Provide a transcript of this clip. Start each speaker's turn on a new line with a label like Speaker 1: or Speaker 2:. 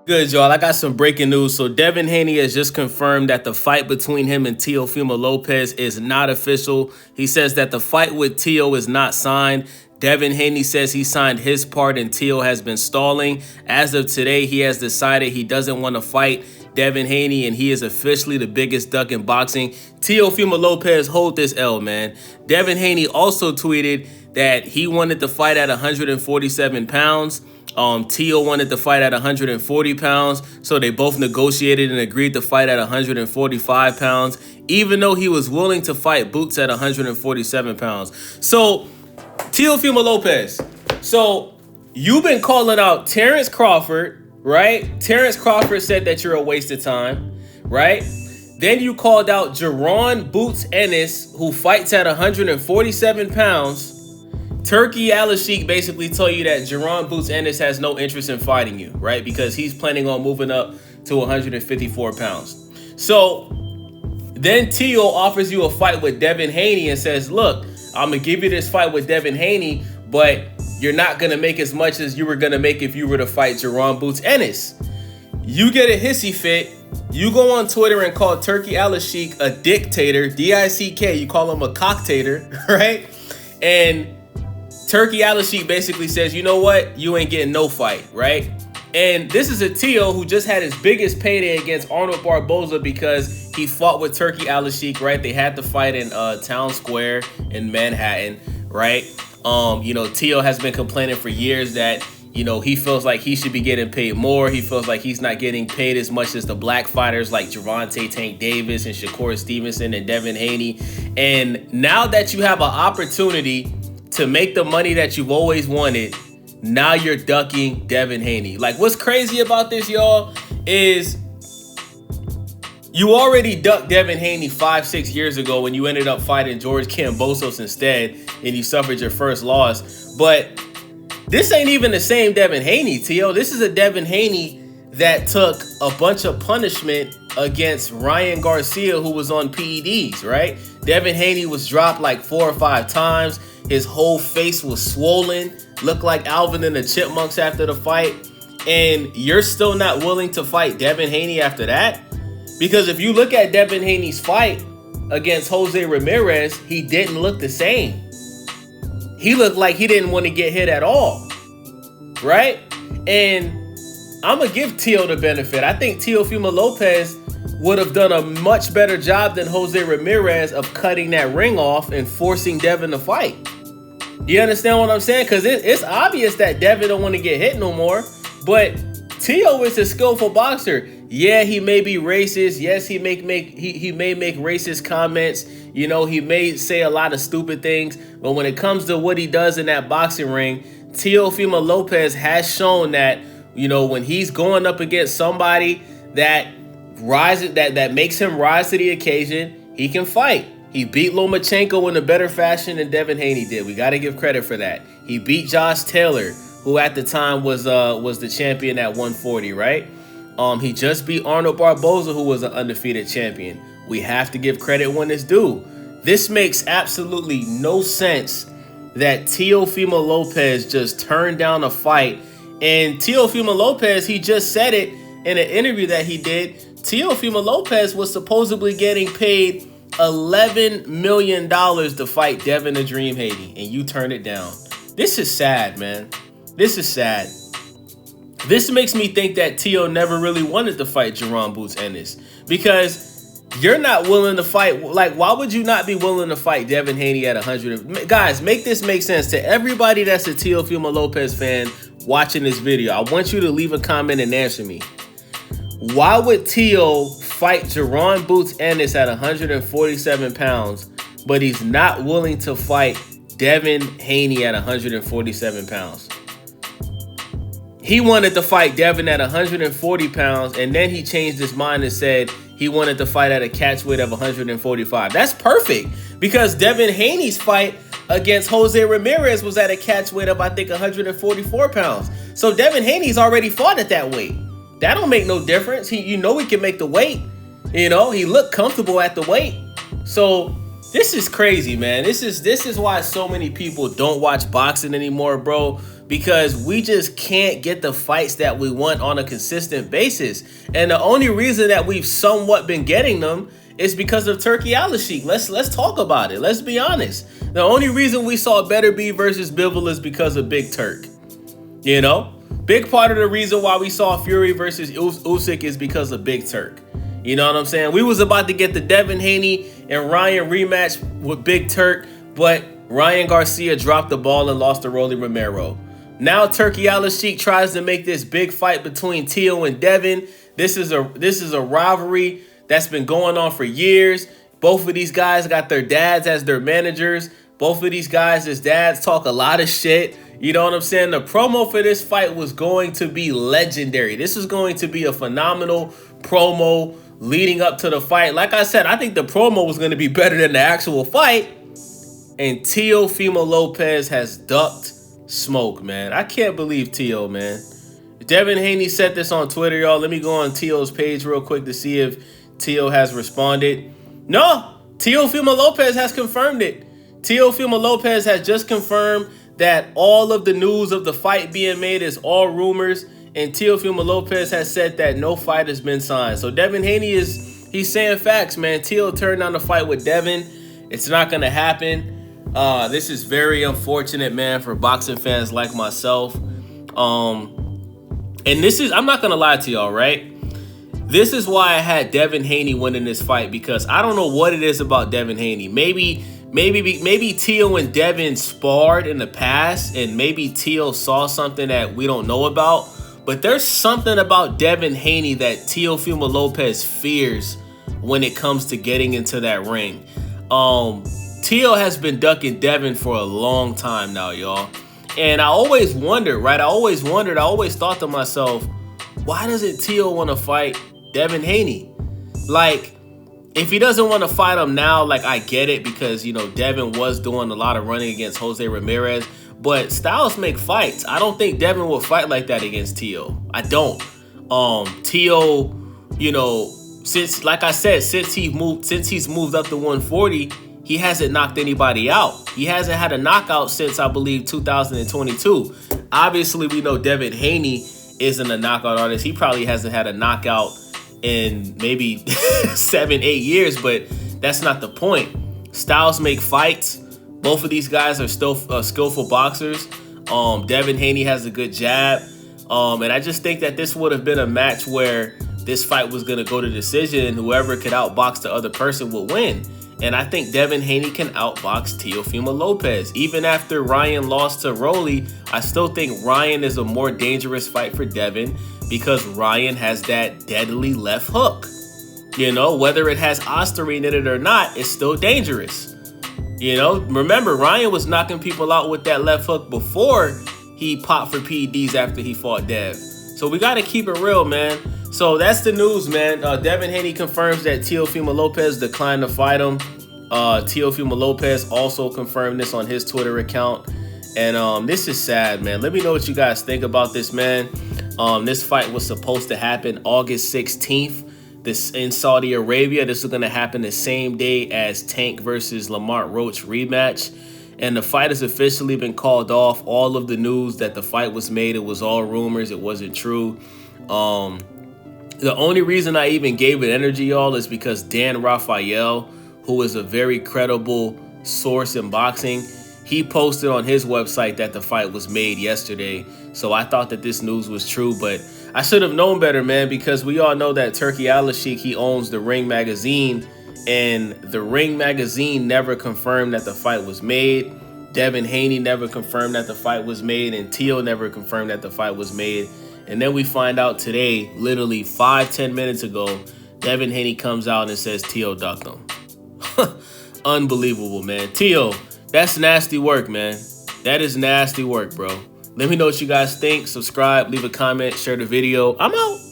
Speaker 1: Good, y'all. I got some breaking news. So Devin Haney has just confirmed that the fight between him and Teofimo Lopez is not official. He says that the fight with Teo is not signed. Devin Haney says he signed his part and Teo has been stalling. As of today, he has decided he doesn't want to fight Devin Haney, and he is officially the biggest duck in boxing. Teofimo Lopez, hold this L, man. Devin Haney also tweeted that he wanted to fight at 147 pounds. Teo wanted to fight at 140 pounds, so they both negotiated and agreed to fight at 145 pounds, even though he was willing to fight Boots at 147 pounds. So, Teofimo Lopez, so you've been calling out Terrence Crawford, right? Terrence Crawford said that you're a waste of time, right? Then you called out Jaron Boots Ennis, who fights at 147 pounds. Turki Alalshikh basically told you that Jaron Boots Ennis has no interest in fighting you, right? Because he's planning on moving up to 154 pounds. So then Teo offers you a fight with Devin Haney and says, look, I'm going to give you this fight with Devin Haney, but you're not going to make as much as you were going to make if you were to fight Jaron Boots Ennis. You get a hissy fit. You go on Twitter and call Turki Alalshikh a dictator, D-I-C-K. You call him a cocktator, right? And Turki Alalshikh basically says, you know what? You ain't getting no fight, right? And this is a Teo who just had his biggest payday against Arnold Barboza because he fought with Turki Alalshikh, right? They had to fight in Town Square in Manhattan, right? Teo has been complaining for years that, he feels like he should be getting paid more. He feels like he's not getting paid as much as the black fighters like Gervonta Tank Davis and Shakur Stevenson and Devin Haney. And now that you have an opportunity to make the money that you've always wanted, now you're ducking Devin Haney. Like, what's crazy about this, y'all, is you already ducked Devin Haney 5-6 years ago when you ended up fighting George Kambosos instead and you suffered your first loss. But this ain't even the same Devin Haney, Teo. This is a Devin Haney that took a bunch of punishment against Ryan Garcia, who was on PEDs, right? Devin Haney was dropped like 4 or 5 times. His whole face was swollen, looked like Alvin and the Chipmunks after the fight. And you're still not willing to fight Devin Haney after that? Because if you look at Devin Haney's fight against Jose Ramirez, he didn't look the same. He looked like he didn't want to get hit at all, right? And I'm going to give Teo the benefit. I think Teofimo Lopez would have done a much better job than Jose Ramirez of cutting that ring off and forcing Devin to fight. You understand what I'm saying? Because it's obvious that Devin don't want to get hit no more. But Teo is a skillful boxer. Yeah, he may be racist. Yes, he may make racist comments. He may say a lot of stupid things. But when it comes to what he does in that boxing ring, Teofimo Lopez has shown that, when he's going up against somebody that makes him rise to the occasion, he can fight. He beat Lomachenko in a better fashion than Devin Haney did. We got to give credit for that. He beat Josh Taylor, who at the time was the champion at 140, right? He just beat Arnold Barboza, who was an undefeated champion. We have to give credit when it's due. This makes absolutely no sense that Teofimo Lopez just turned down a fight. And Teofimo Lopez, he just said it in an interview that he did. Teofimo Lopez was supposedly getting paid $11 million to fight Devin the Dream Haney, and you turned it down. This is sad, man. This is sad. This makes me think that Teo never really wanted to fight Jaron Boots Ennis, because you're not willing to fight. Like, why would you not be willing to fight Devin Haney at 100? Guys, make this make sense to everybody that's a Teofimo Lopez fan watching this video. I want you to leave a comment and answer me. Why would Teo fight Jaron Boots Ennis at 147 pounds, but he's not willing to fight Devin Haney at 147 pounds? He wanted to fight Devin at 140 pounds, and then he changed his mind and said he wanted to fight at a catch weight of 145. That's perfect, because Devin Haney's fight against Jose Ramirez was at a catch weight of, I think, 144 pounds. So Devin Haney's already fought at that weight. That don't make no difference. He can make the weight. He looked comfortable at the weight. So This is crazy, man. This is why so many people don't watch boxing anymore, bro. Because we just can't get the fights that we want on a consistent basis. And the only reason that we've somewhat been getting them is because of Turki Alalshikh. Let's talk about it. Let's be honest. The only reason we saw Better Be versus Bivol is because of Big Turk. You know? Big part of the reason why we saw Fury versus Usyk is because of Big Turk. You know what I'm saying? We was about to get the Devin Haney and Ryan rematch with Big Turk, but Ryan Garcia dropped the ball and lost to Rolly Romero. Now Turki Alalshikh tries to make this big fight between Teo and Devin. This is a rivalry that's been going on for years. Both of these guys got their dads as their managers. Both of these guys as dads talk a lot of shit. You know what I'm saying? The promo for this fight was going to be legendary. This is going to be a phenomenal promo leading up to the fight. Like I said, I think the promo was going to be better than the actual fight. And Teofimo Lopez has ducked smoke, man. I can't believe Teo, man. Devin Haney said this on Twitter, y'all. Let me go on Teo's page real quick to see if Teo has responded. No, Teofimo Lopez has confirmed it. Teofimo Lopez has just confirmed that all of the news of the fight being made is all rumors, and Teofimo Lopez has said that no fight has been signed. So Devin Haney he's saying facts, man. Teo turned down the fight with Devin. It's not gonna happen. This is very unfortunate, man, for boxing fans like myself. And this is, I'm not gonna lie to y'all, right? This is why I had Devin Haney winning this fight, because I don't know what it is about Devin Haney. Maybe Teo and Devin sparred in the past, and maybe Teo saw something that we don't know about. But there's something about Devin Haney that Teofimo Lopez fears when it comes to getting into that ring. Teo has been ducking Devin for a long time now, y'all. And I always wondered, right? I always thought to myself, why doesn't Teo want to fight Devin Haney? Like, if he doesn't want to fight him now, like, I get it, because, you know, Devin was doing a lot of running against Jose Ramirez. But styles make fights. I don't think Devin will fight like that against Teo. I don't. Teo, you know, since, like I said, since he's moved up to 140, he hasn't knocked anybody out. He hasn't had a knockout since, I believe, 2022. Obviously, we know Devin Haney isn't a knockout artist. He probably hasn't had a knockout in maybe 7-8 years, but that's not the point. Styles make fights. Both of these guys are still skillful boxers. Devin Haney has a good jab. And I just think that this would have been a match where this fight was going to go to decision, and whoever could outbox the other person would win. And I think Devin Haney can outbox Teofimo Lopez. Even after Ryan lost to Rolly, I still think Ryan is a more dangerous fight for Devin, because Ryan has that deadly left hook. You know, whether it has Osterine in it or not, it's still dangerous. You know, remember, Ryan was knocking people out with that left hook before he popped for PEDs after he fought Dev. So we got to keep it real, man. So that's the news, man. Devin Haney confirms that Teofimo Lopez declined to fight him. Teofimo Lopez also confirmed this on his Twitter account. And this is sad, man. Let me know what you guys think about this, man. This fight was supposed to happen August 16th. This in Saudi Arabia. This is going to happen the same day as Tank versus Lamont Roach rematch. And the fight has officially been called off. All of the news that the fight was made, it was all rumors. It wasn't true. The only reason I even gave it energy, y'all, is because Dan Rafael, who is a very credible source in boxing, he posted on his website that the fight was made yesterday. So I thought that this news was true, but I should have known better, man, because we all know that Turki Alalshikh, he owns the Ring magazine, and the Ring magazine never confirmed that the fight was made. Devin Haney never confirmed that the fight was made, and Teo never confirmed that the fight was made. And then we find out today, literally 5-10 minutes ago, Devin Haney comes out and says Teo ducked him. Unbelievable, man. Teo, that's nasty work, man. That is nasty work, bro. Let me know what you guys think. Subscribe, leave a comment, share the video. I'm out.